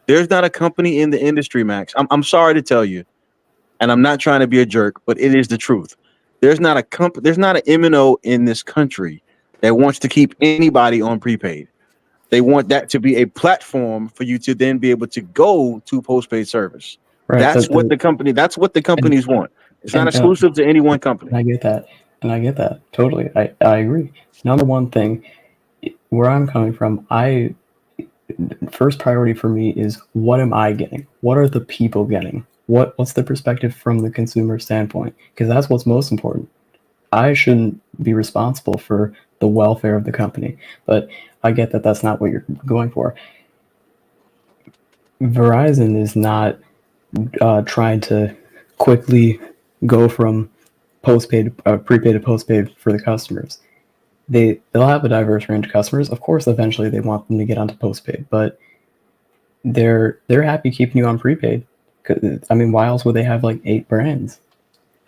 There's not a company in the industry, Max. I'm sorry to tell you, and I'm not trying to be a jerk, but it is the truth. There's not an MNO in this country that wants to keep anybody on prepaid. They want that to be a platform for you to then be able to go to postpaid service. Right. That's what the companies want. It's not and exclusive to any one company. I get that. And I get that. Totally. I agree. Number one thing, where I'm coming from, first priority for me is, what am I getting? What are the people getting? What's the perspective from the consumer standpoint? Because that's what's most important. I shouldn't be responsible for the welfare of the company, but I get that that's not what you're going for. Verizon is not trying to quickly go from prepaid to postpaid for the customers. They'll have a diverse range of customers. Of course, eventually they want them to get onto postpaid, but they're happy keeping you on prepaid. I mean, why else would they have like 8 brands?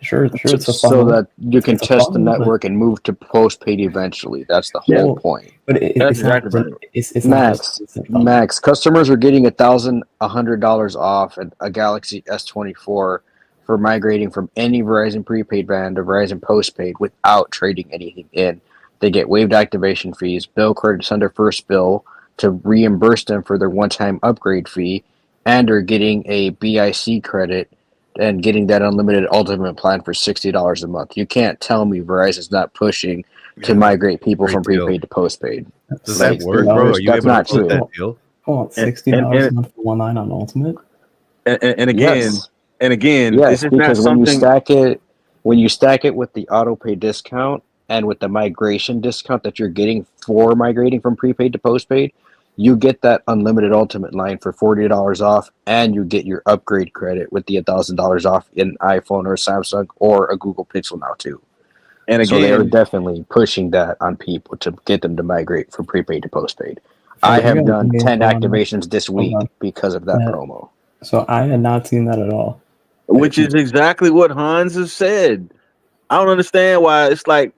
Sure, it's a so that you can test the network and move to postpaid eventually. That's the whole point. But it's Max. Customers are getting $1,100 off at a Galaxy S24 for migrating from any Verizon prepaid brand to Verizon postpaid without trading anything in. They get waived activation fees, bill credits on their first bill to reimburse them for their one-time upgrade fee, and are getting a BIC credit and getting that unlimited ultimate plan for $60 a month. You can't tell me Verizon's not pushing to migrate people from prepaid to postpaid. Does that work, bro? Are you that's able not to put true. that deal? $60 a month for one line on ultimate. And again, yes, this is because not something. when you stack it with the auto pay discount and with the migration discount that you're getting for migrating from prepaid to postpaid, you get that unlimited ultimate line for $40 off, and you get your upgrade credit with the $1,000 off in iPhone or Samsung or a Google Pixel now too. And again, so they are definitely pushing that on people to get them to migrate from prepaid to postpaid. I have done 10 activations this week because of that promo. So I had not seen that at all. Which is exactly what Hans has said. I don't understand why it's like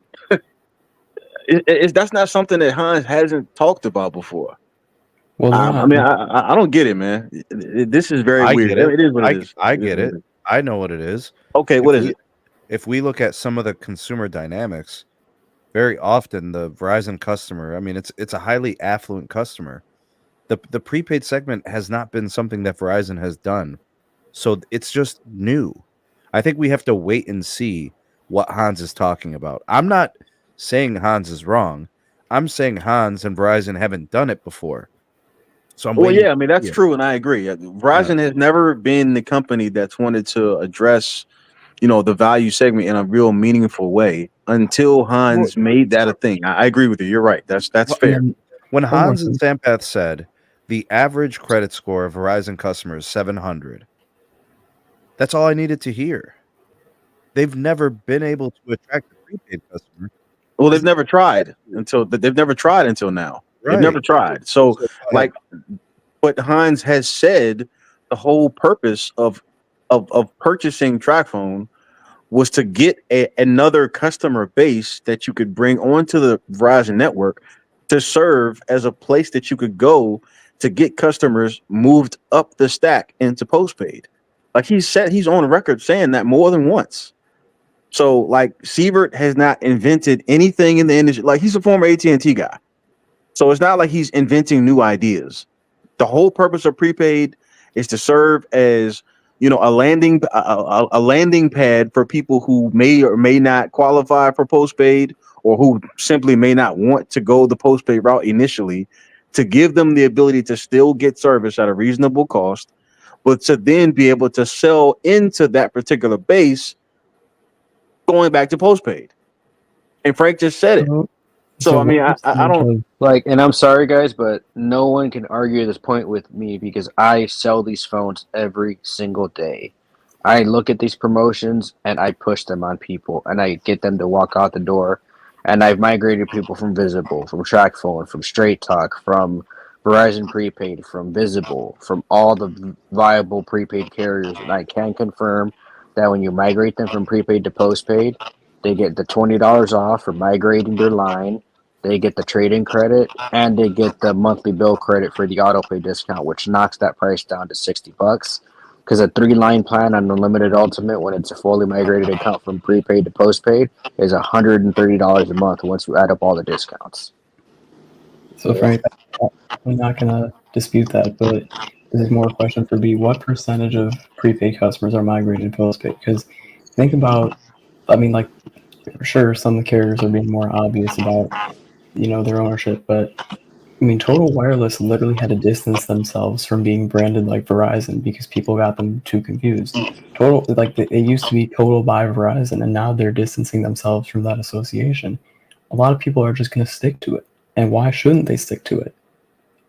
that's not something that Hans hasn't talked about before. Well, I mean, I don't get it, man. This is very weird. It is what it is. I get it. I know what it is. Okay, what is it? If we look at some of the consumer dynamics, very often the Verizon customer, I mean, it's a highly affluent customer. The prepaid segment has not been something that Verizon has done, so it's just new. I think we have to wait and see what Hans is talking about. I'm not saying Hans is wrong. I'm saying Hans and Verizon haven't done it before. So I mean, that's true, and I agree. Verizon has never been the company that's wanted to address, the value segment in a real meaningful way until Hans made that a thing. I agree with you. You're right. That's fair. When Hans and Sampath said the average credit score of Verizon customers is 700, that's all I needed to hear. They've never been able to attract a prepaid customer. Well, they've never tried until now. Right. They've never tried. So, like what Hans has said, the whole purpose of purchasing TracFone was to get another customer base that you could bring onto the Verizon network to serve as a place that you could go to get customers moved up the stack into postpaid. Like he said, he's on record saying that more than once. So, like, Siebert has not invented anything in the industry. Like, he's a former AT&T guy. So it's not like he's inventing new ideas. The whole purpose of prepaid is to serve as, a landing pad for people who may or may not qualify for postpaid, or who simply may not want to go the postpaid route initially, to give them the ability to still get service at a reasonable cost, but to then be able to sell into that particular base going back to postpaid. And Frank just said it. So I mean, I don't like, and I'm sorry guys, but no one can argue this point with me because I sell these phones every single day. I look at these promotions and I push them on people and I get them to walk out the door. And I've migrated people from Visible, from TracFone, from Straight Talk, from Verizon Prepaid, from Visible, from all the viable prepaid carriers. And I can confirm that when you migrate them from prepaid to postpaid, they get the $20 off for migrating their line, they get the trade-in credit, and they get the monthly bill credit for the auto pay discount, which knocks that price down to $60. Because a 3-line plan on Unlimited Ultimate, when it's a fully migrated account from prepaid to postpaid, is $130 a month once you add up all the discounts. So, Frank, I'm not going to dispute that, but this is more a question for B. What percentage of prepaid customers are migrated to postpaid? Because think about, I mean, like, sure, some of the carriers are being more obvious about, their ownership, but I mean, Total Wireless literally had to distance themselves from being branded like Verizon because people got them too confused. Total, like, it used to be Total by Verizon, and now they're distancing themselves from that association. A lot of people are just going to stick to it. And why shouldn't they stick to it?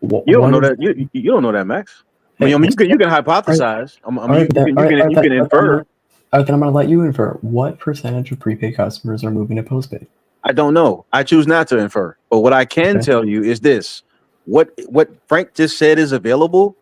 You don't know that. You don't know that, Max. I mean, you can hypothesize. You can infer. All right, then I'm going to let you infer. What percentage of prepaid customers are moving to postpaid? I don't know. I choose not to infer. But what I can tell you is this: what Frank just said is available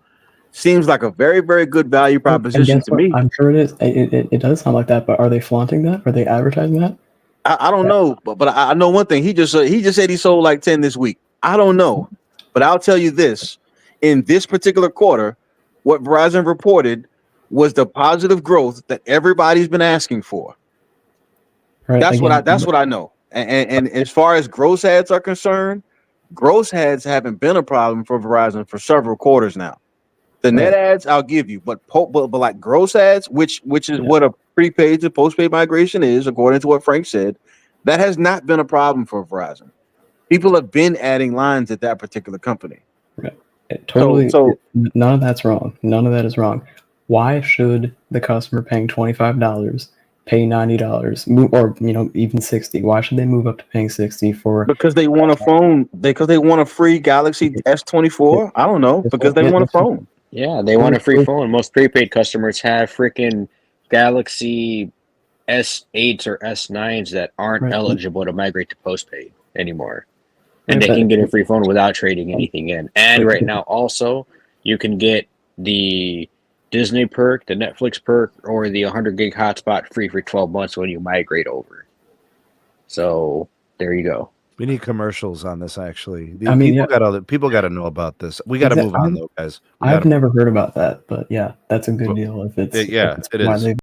seems like a very, very good value proposition to me. I'm sure it is. It does sound like that. But are they flaunting that? Are they advertising that? I don't know, but I know one thing. He just said he sold like 10 this week. I don't know, but I'll tell you this: in this particular quarter, what Verizon reported was the positive growth that everybody's been asking for. Right, that's what I know. And as far as gross ads are concerned, gross ads haven't been a problem for Verizon for several quarters now. The net ads I'll give you, but like gross ads, which is what a prepaid to postpaid migration is, according to what Frank said, that has not been a problem for Verizon. People have been adding lines at that particular company. Right. Totally. So none of that's wrong. None of that is wrong. Why should the customer paying $25 pay $90 or even $60? Why should they move up to paying $60 for? Because they want a phone. Because they want a free Galaxy S24. I don't know. Because they want a phone. Yeah, they want a free phone. Most prepaid customers have freaking Galaxy S8s or S9s that aren't eligible to migrate to postpaid anymore. And they can get a free phone without trading anything in. And right now also, you can get the Disney perk, the Netflix perk, or the 100 gig hotspot free for 12 months when you migrate over. So there you go. We need commercials on this, actually. People got to know about this. We got to move on, though, guys. I've never heard about that, but yeah, that's a good deal. If it's it is.